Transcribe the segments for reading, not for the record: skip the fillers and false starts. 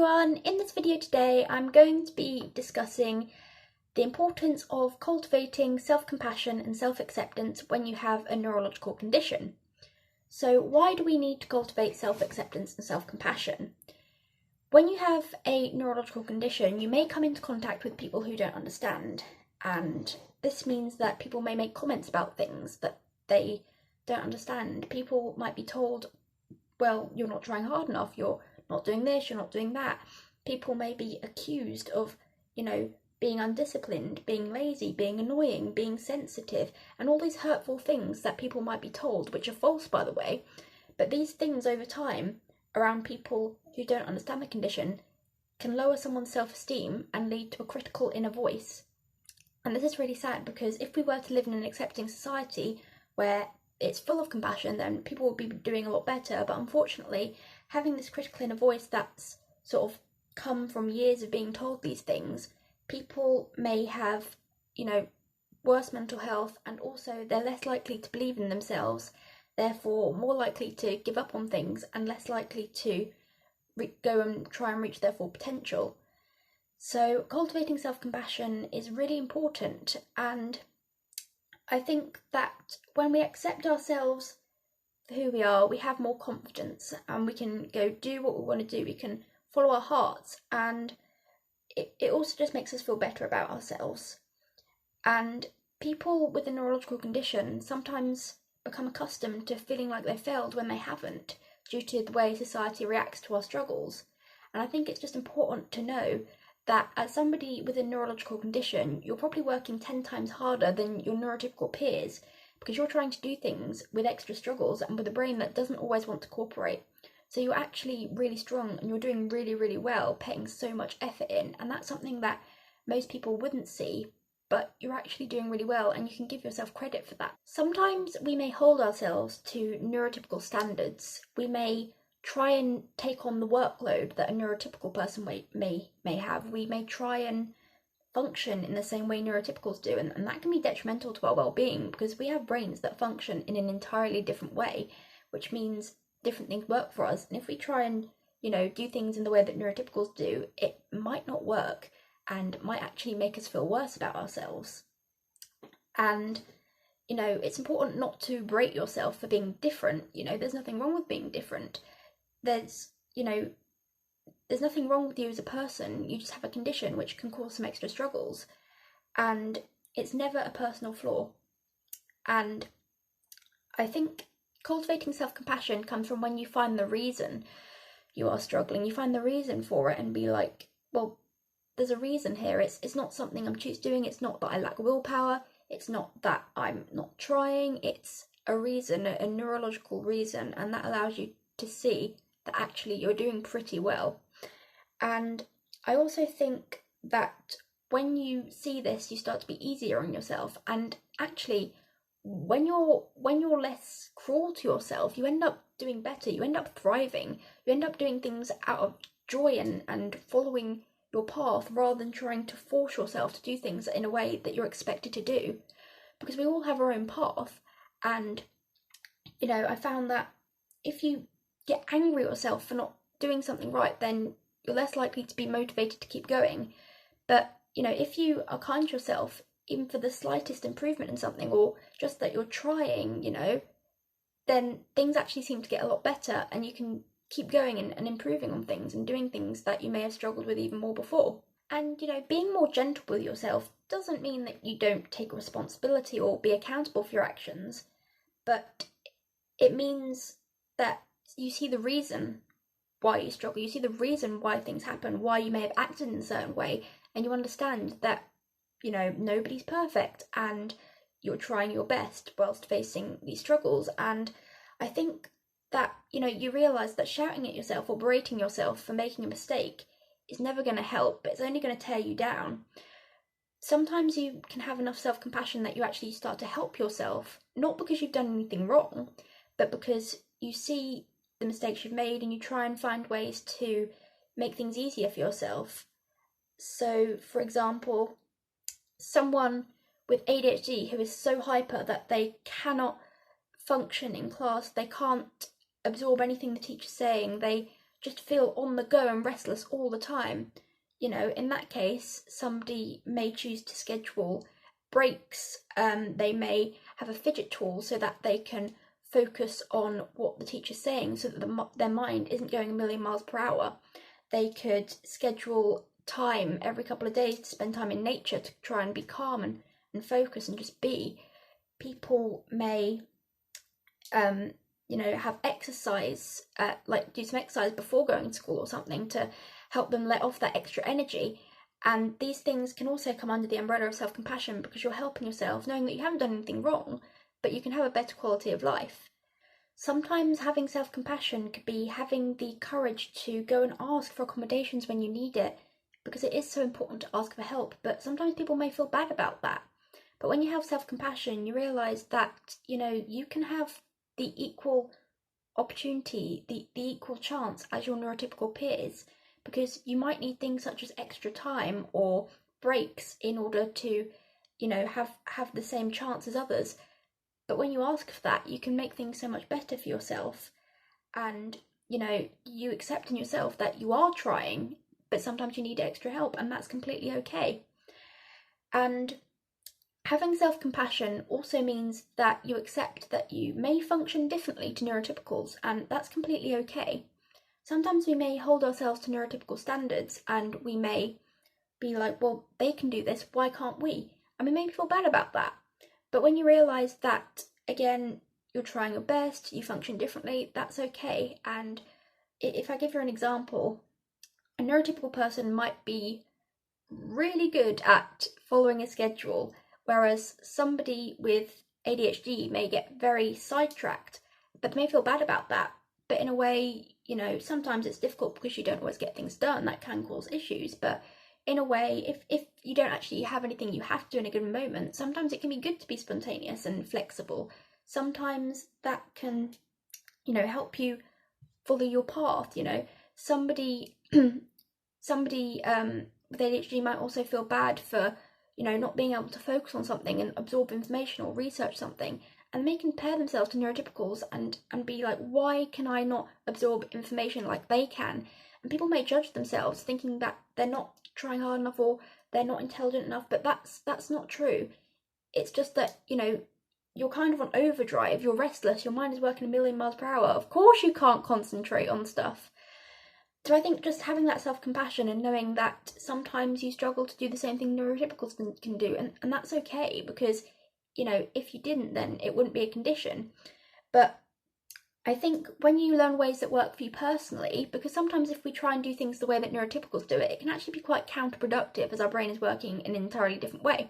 everyone, in this video today I'm going to be discussing the importance of cultivating self-compassion and self-acceptance when you have a neurological condition. So why do we need to cultivate self-acceptance and self-compassion? When you have a neurological condition, you may come into contact with people who don't understand, and this means that people may make comments about things that they don't understand. People might be told, well, you're not trying hard enough, you're not doing this, you're not doing that. People may be accused of, being undisciplined, being lazy, being annoying, being sensitive, and all these hurtful things that people might be told, which are false, by the way. But these things over time, around people who don't understand the condition, can lower someone's self-esteem and lead to a critical inner voice. And this is really sad, because if we were to live in an accepting society where it's full of compassion, then people would be doing a lot better. But unfortunately, having this critical inner voice that's sort of come from years of being told these things, people may have, worse mental health, and also they're less likely to believe in themselves, therefore more likely to give up on things and less likely to go and try and reach their full potential. So cultivating self-compassion is really important, and I think that when we accept ourselves for who we are, we have more confidence and we can go do what we want to do. We can follow our hearts, and it also just makes us feel better about ourselves. And people with a neurological condition sometimes become accustomed to feeling like they failed when they haven't, due to the way society reacts to our struggles. And I think it's just important to know that as somebody with a neurological condition, you're probably working 10 times harder than your neurotypical peers, because you're trying to do things with extra struggles and with a brain that doesn't always want to cooperate. So you're actually really strong and you're doing really, really well, putting so much effort in, and that's something that most people wouldn't see, but you're actually doing really well and you can give yourself credit for that. Sometimes we may hold ourselves to neurotypical standards. We may try and take on the workload that a neurotypical person may have. We may try and function in the same way neurotypicals do, and that can be detrimental to our well-being, because we have brains that function in an entirely different way, which means different things work for us. And if we try and do things in the way that neurotypicals do, it might not work and might actually make us feel worse about ourselves. And it's important not to berate yourself for being different. There's nothing wrong with being different. There's nothing wrong with you as a person. You just have a condition which can cause some extra struggles, and it's never a personal flaw. And I think cultivating self-compassion comes from when you find the reason you are struggling. You find the reason for it and be like, well, there's a reason here. It's not something I'm doing. It's not that I lack willpower. It's not that I'm not trying. It's a reason, a neurological reason, and that allows you to see that actually you're doing pretty well. And I also think that when you see this, you start to be easier on yourself, and actually when you're less cruel to yourself, you end up doing better, you end up thriving, you end up doing things out of joy and following your path, rather than trying to force yourself to do things in a way that you're expected to do, because we all have our own path. And I found that if you get angry at yourself for not doing something right, then you're less likely to be motivated to keep going. But if you are kind to yourself, even for the slightest improvement in something, or just that you're trying, then things actually seem to get a lot better, and you can keep going and improving on things and doing things that you may have struggled with even more before. And being more gentle with yourself doesn't mean that you don't take responsibility or be accountable for your actions, but it means that you see the reason why you struggle, you see the reason why things happen, why you may have acted in a certain way, and you understand that nobody's perfect and you're trying your best whilst facing these struggles. And I think that you realise that shouting at yourself or berating yourself for making a mistake is never going to help. It's only going to tear you down. Sometimes you can have enough self-compassion that you actually start to help yourself, not because you've done anything wrong, but because you see the mistakes you've made and you try and find ways to make things easier for yourself. So, for example, someone with ADHD who is so hyper that they cannot function in class, they can't absorb anything the teacher's saying, they just feel on the go and restless all the time. You know, in that case, somebody may choose to schedule breaks. They may have a fidget tool so that they can focus on what the teacher's saying, so that their mind isn't going a million miles per hour. They could schedule time every couple of days to spend time in nature to try and be calm and focus and just be. People may you know, have exercise, like do some exercise before going to school or something to help them let off that extra energy. And these things can also come under the umbrella of self-compassion, because you're helping yourself, knowing that you haven't done anything wrong, but you can have a better quality of life. Sometimes having self-compassion could be having the courage to go and ask for accommodations when you need it, because it is so important to ask for help, but sometimes people may feel bad about that. But when you have self-compassion, you realise that, you know, you can have the equal opportunity, the equal chance as your neurotypical peers, because you might need things such as extra time or breaks in order to, you know, have the same chance as others. But when you ask for that, you can make things so much better for yourself, and, you know, you accept in yourself that you are trying, but sometimes you need extra help, and that's completely okay. And having self-compassion also means that you accept that you may function differently to neurotypicals, and that's completely okay. Sometimes we may hold ourselves to neurotypical standards, and we may be like, well, they can do this, why can't we? And we may feel bad about that. But when you realise that, again, you're trying your best, you function differently, that's okay. And if I give you an example, a neurotypical person might be really good at following a schedule, whereas somebody with ADHD may get very sidetracked, but they may feel bad about that. But in a way, you know, sometimes it's difficult because you don't always get things done. That can cause issues. But in a way, if you don't actually have anything you have to do in a given moment, sometimes it can be good to be spontaneous and flexible. Sometimes that can, you know, help you follow your path. You know, somebody with ADHD might also feel bad for, you know, not being able to focus on something and absorb information or research something, and they compare themselves to neurotypicals and be like, why can I not absorb information like they can? And people may judge themselves, thinking that they're not trying hard enough or they're not intelligent enough, but that's not true. It's just that, you know, you're kind of on overdrive, you're restless, your mind is working a million miles per hour. Of course you can't concentrate on stuff. So I think just having that self-compassion and knowing that sometimes you struggle to do the same thing neurotypicals can do, and that's okay, because, you know, if you didn't, then it wouldn't be a condition. But I think when you learn ways that work for you personally, because sometimes if we try and do things the way that neurotypicals do it, it can actually be quite counterproductive, as our brain is working in an entirely different way.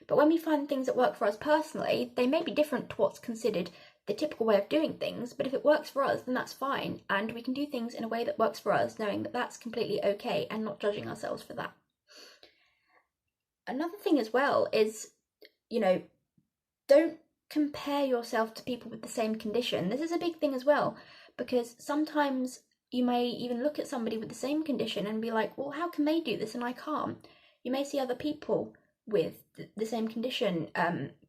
But when we find things that work for us personally, they may be different to what's considered the typical way of doing things, but if it works for us, then that's fine, and we can do things in a way that works for us, knowing that that's completely okay and not judging ourselves for that. Another thing as well is, you know, don't compare yourself to people with the same condition. This is a big thing as well, because sometimes you may even look at somebody with the same condition and be like, well, how can they do this and I can't? You may see other people with the same condition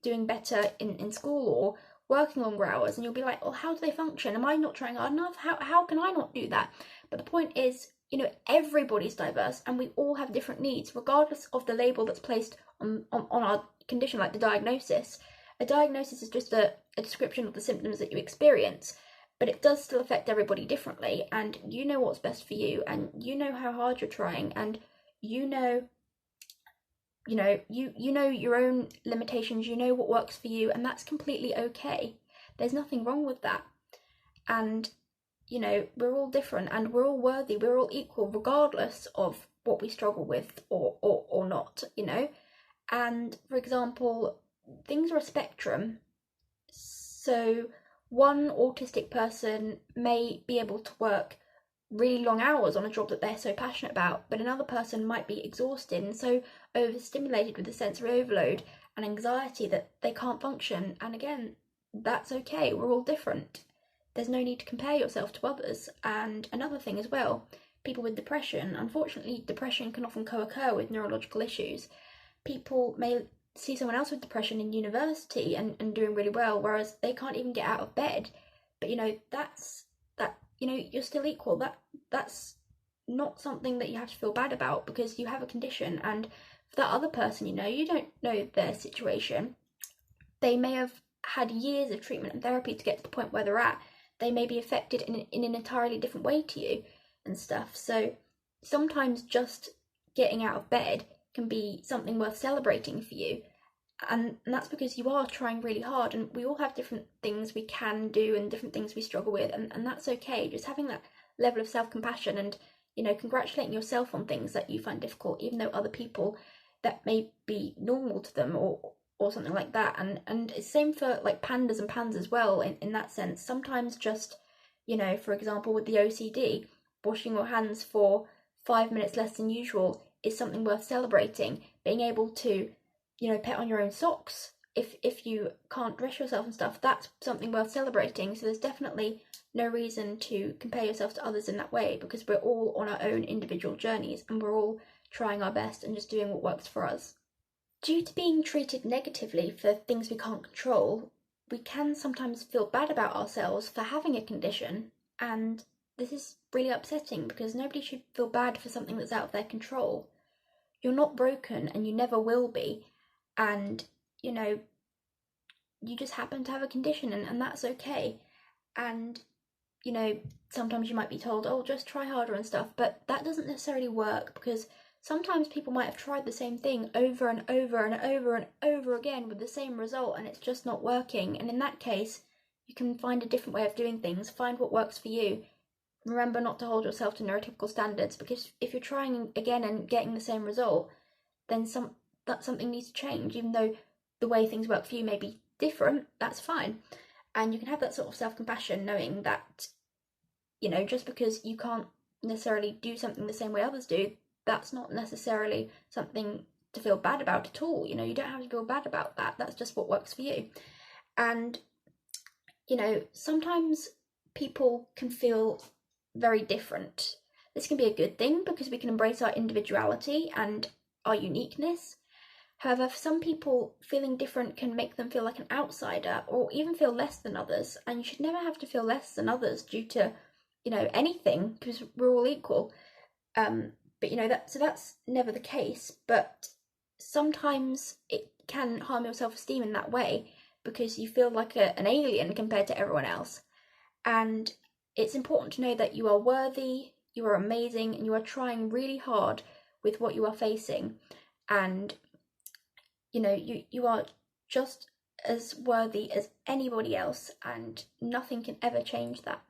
doing better in school or working longer hours, and you'll be like, well, how do they function? Am I not trying hard enough? How can I not do that? But the point is, you know, everybody's diverse and we all have different needs, regardless of the label that's placed on our condition, like the diagnosis. A diagnosis is just a description of the symptoms that you experience, but it does still affect everybody differently, and you know what's best for you, and you know how hard you're trying, and you know your own limitations, you know what works for you, and that's completely okay. There's nothing wrong with that. And, you know, we're all different and we're all worthy, we're all equal, regardless of what we struggle with or not, you know. And for example, things are a spectrum. So one autistic person may be able to work really long hours on a job that they're so passionate about, but another person might be exhausted and so overstimulated with the sensory overload and anxiety that they can't function. And again, that's okay, we're all different. There's no need to compare yourself to others. And another thing as well, people with depression, unfortunately depression can often co-occur with neurological issues. People may see someone else with depression in university and doing really well, whereas they can't even get out of bed. But you know, you know, you're still equal. That's not something that you have to feel bad about, because you have a condition, and for that other person, you know, you don't know their situation. They may have had years of treatment and therapy to get to the point where they're at. They may be affected in an entirely different way to you and stuff. So sometimes just getting out of bed can be something worth celebrating for you. And that's because you are trying really hard, and we all have different things we can do and different things we struggle with, and that's okay. Just having that level of self-compassion and, you know, congratulating yourself on things that you find difficult, even though other people, that may be normal to them, or something like that. And it's same for like pandas and pans as well, in that sense. Sometimes just, you know, for example with the OCD, washing your hands for 5 minutes less than usual is something worth celebrating. Being able to, you know, put on your own socks if you can't dress yourself and stuff, that's something worth celebrating. So there's definitely no reason to compare yourself to others in that way, because we're all on our own individual journeys, and we're all trying our best and just doing what works for us. Due to being treated negatively for things we can't control, we can sometimes feel bad about ourselves for having a condition, and this is really upsetting because nobody should feel bad for something that's out of their control. You're not broken, and you never will be, and, you know, you just happen to have a condition, and that's okay. And, you know, sometimes you might be told, oh, just try harder and stuff, but that doesn't necessarily work, because sometimes people might have tried the same thing over and over and over and over again with the same result, and it's just not working. And in that case, you can find a different way of doing things, find what works for you. Remember not to hold yourself to neurotypical standards, because if you're trying again and getting the same result, then something needs to change. Even though the way things work for you may be different, that's fine. And you can have that sort of self-compassion, knowing that, you know, just because you can't necessarily do something the same way others do, that's not necessarily something to feel bad about at all. You know, you don't have to feel bad about that. That's just what works for you. And, you know, sometimes people can feel very different. This can be a good thing, because we can embrace our individuality and our uniqueness. However, for some people, feeling different can make them feel like an outsider, or even feel less than others. And you should never have to feel less than others due to, you know, anything, because we're all equal. But, you know, that's never the case. But sometimes it can harm your self-esteem in that way, because you feel like an alien compared to everyone else. And it's important to know that you are worthy, you are amazing, and you are trying really hard with what you are facing. And, you know, you are just as worthy as anybody else, and nothing can ever change that.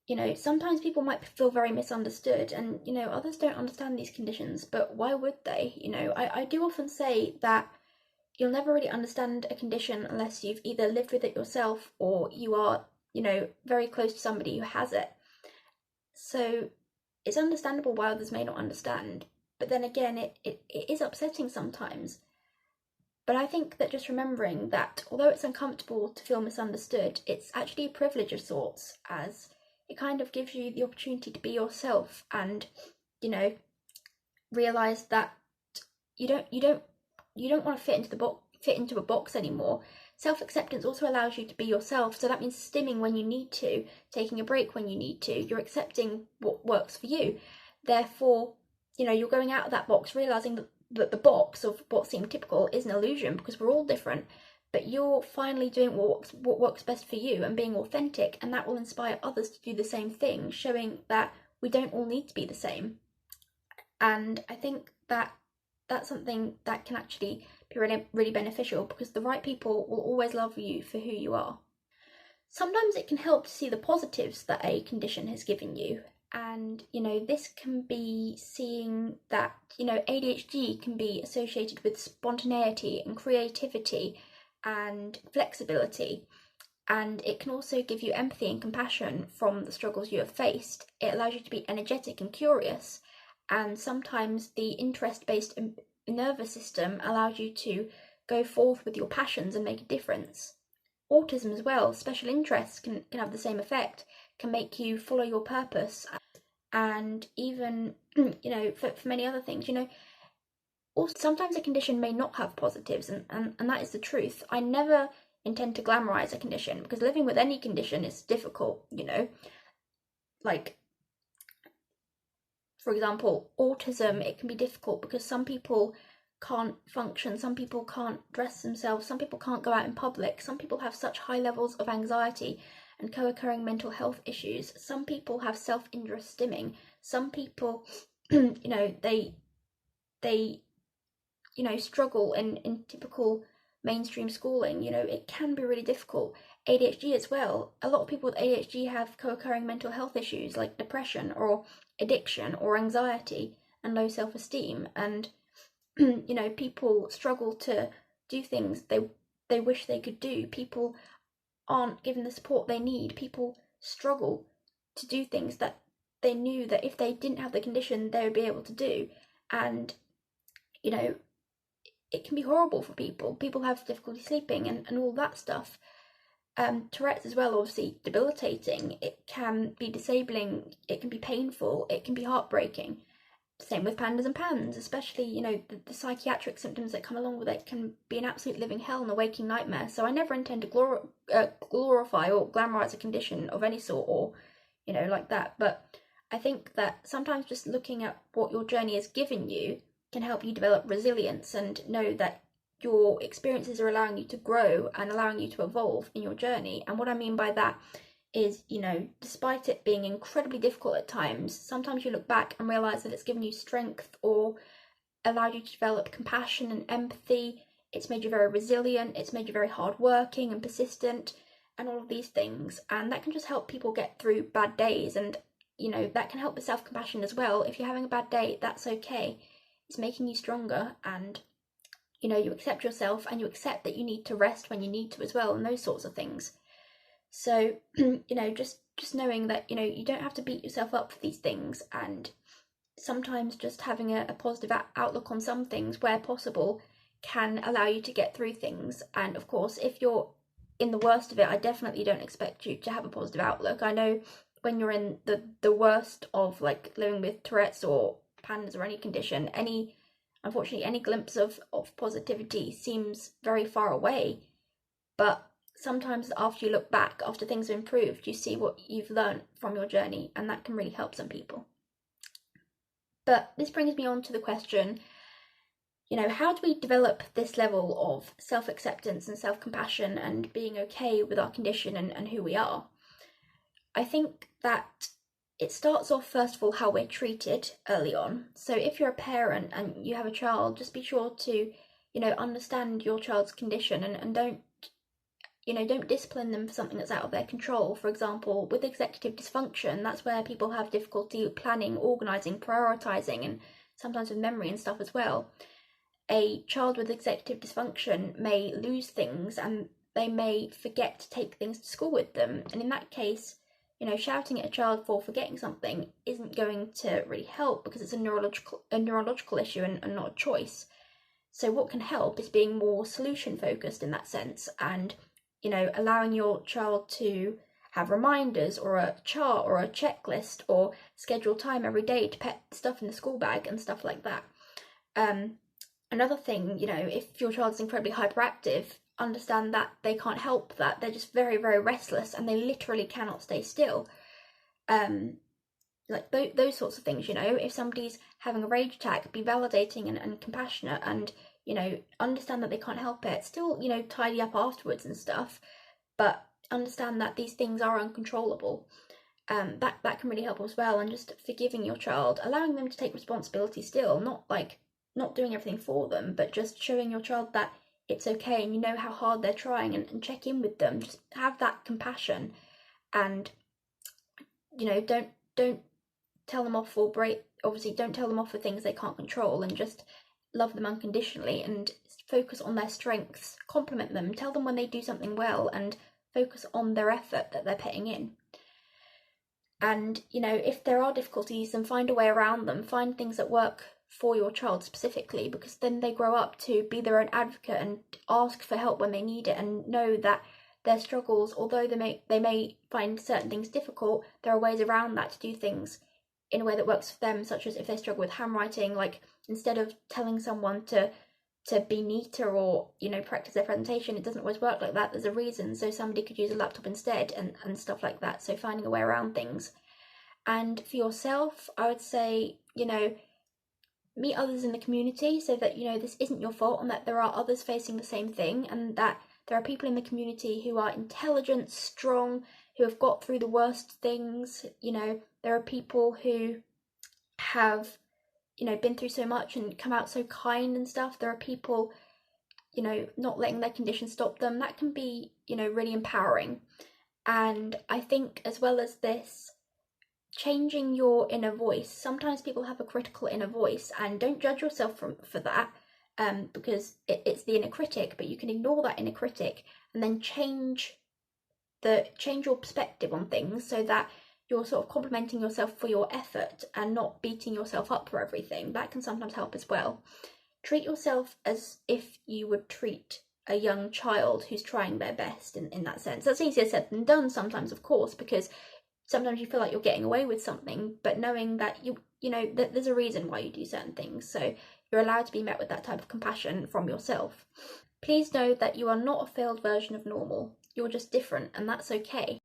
You know, sometimes people might feel very misunderstood, and, you know, others don't understand these conditions, but why would they? You know, I do often say that you'll never really understand a condition unless you've either lived with it yourself, or you are, you know, very close to somebody who has it. So it's understandable why others may not understand, but then again, it is upsetting sometimes. But I think that just remembering that although it's uncomfortable to feel misunderstood, it's actually a privilege of sorts, as it kind of gives you the opportunity to be yourself, and, you know, realise that you don't want to fit into a box anymore. Self-acceptance also allows you to be yourself, so that means stimming when you need to, taking a break when you need to. You're accepting what works for you. Therefore, you know, you're going out of that box, realising that the box of what seemed typical is an illusion, because we're all different. But you're finally doing what works best for you and being authentic, and that will inspire others to do the same thing, showing that we don't all need to be the same. And I think that that's something that can actually be really, really beneficial, because the right people will always love you for who you are. Sometimes it can help to see the positives that a condition has given you. And, you know, this can be seeing that, you know, ADHD can be associated with spontaneity and creativity and flexibility. And it can also give you empathy and compassion from the struggles you have faced. It allows you to be energetic and curious. And sometimes the interest-based nervous system allows you to go forth with your passions and make a difference. Autism as well, special interests can have the same effect, can make you follow your purpose, and even, you know, for many other things, you know. Also, sometimes a condition may not have positives, and that is the truth. I never intend to glamorize a condition, because living with any condition is difficult, you know. like, for example, autism, it can be difficult because some people can't function, some people can't dress themselves, some people can't go out in public, some people have such high levels of anxiety and co-occurring mental health issues, some people have self-injurious stimming, some people, they struggle in typical mainstream schooling. It can be really difficult. ADHD as well. A lot of people with ADHD have co-occurring mental health issues like depression or addiction or anxiety and low self-esteem, and people struggle to do things they wish they could do. People aren't given the support they need. People struggle to do things that they knew that if they didn't have the condition they would be able to do, and it can be horrible for people. People have difficulty sleeping and all that stuff. Tourette's as well, obviously debilitating. It can be disabling, it can be painful, it can be heartbreaking. Same with PANDAS and PANS, especially, the psychiatric symptoms that come along with it can be an absolute living hell and a waking nightmare. So I never intend to glorify or glamorize a condition of any sort, or, like that. But I think that sometimes just looking at what your journey has given you can help you develop resilience and know that your experiences are allowing you to grow and allowing you to evolve in your journey. And what I mean by that is, despite it being incredibly difficult at times, sometimes you look back and realize that it's given you strength or allowed you to develop compassion and empathy. It's made you very resilient, it's made you very hardworking and persistent and all of these things. And that can just help people get through bad days, and that can help with self-compassion as well. If you're having a bad day, that's okay. It's making you stronger, and you accept yourself and you accept that you need to rest when you need to as well, and those sorts of things. So, just knowing that, you don't have to beat yourself up for these things, and sometimes just having a positive outlook on some things where possible can allow you to get through things. And of course, if you're in the worst of it, I definitely don't expect you to have a positive outlook. I know when you're in the worst of like living with Tourette's or PANDAS or any condition, unfortunately any glimpse of positivity seems very far away. But sometimes after you look back, after things have improved, you see what you've learned from your journey, and that can really help some people. But this brings me on to the question, how do we develop this level of self-acceptance and self-compassion and being okay with our condition and who we are? I think that it starts off, first of all, how we're treated early on. So if you're a parent and you have a child, just be sure to, understand your child's condition, and don't discipline them for something that's out of their control. For example, with executive dysfunction, that's where people have difficulty planning, organising, prioritising, and sometimes with memory and stuff as well. A child with executive dysfunction may lose things and they may forget to take things to school with them. And in that case, shouting at a child for forgetting something isn't going to really help, because it's a neurological issue and not a choice. So what can help is being more solution focused in that sense, and allowing your child to have reminders or a chart or a checklist or schedule time every day to put stuff in the school bag and stuff like that. Another thing, if your child is incredibly hyperactive, understand that they can't help that. They're just very, very restless and they literally cannot stay still. Like those sorts of things, if somebody's having a rage attack, be validating and compassionate, and understand that they can't help it. Still, tidy up afterwards and stuff, but understand that these things are uncontrollable. That can really help as well. And just forgiving your child, allowing them to take responsibility still, not doing everything for them, but just showing your child that it's okay and you know how hard they're trying, and check in with them. Just have that compassion, and don't tell them off don't tell them off for things they can't control, and just love them unconditionally and focus on their strengths, compliment them, tell them when they do something well, and focus on their effort that they're putting in. And if there are difficulties, then find a way around them, find things that work for your child specifically, because then they grow up to be their own advocate and ask for help when they need it, and know that their struggles, although they may find certain things difficult, there are ways around that to do things in a way that works for them, such as if they struggle with handwriting, like instead of telling someone to be neater or practice their presentation, it doesn't always work like that. There's a reason, so somebody could use a laptop instead and stuff like that. So finding a way around things. And for yourself, I would say, meet others in the community so that, this isn't your fault and that there are others facing the same thing, and that there are people in the community who are intelligent, strong, who have got through the worst things. There are people who have, been through so much and come out so kind and stuff. There are people, not letting their condition stop them. That can be, really empowering. And I think as well as this, changing your inner voice. Sometimes people have a critical inner voice, and don't judge yourself for that, because it's the inner critic, but you can ignore that inner critic and then change your perspective on things so that you're sort of complimenting yourself for your effort and not beating yourself up for everything. That can sometimes help as well. Treat yourself as if you would treat a young child who's trying their best in that sense. That's easier said than done sometimes, of course, because sometimes you feel like you're getting away with something, but knowing that that there's a reason why you do certain things, so you're allowed to be met with that type of compassion from yourself. Please know that you are not a failed version of normal. You're just different, and that's okay.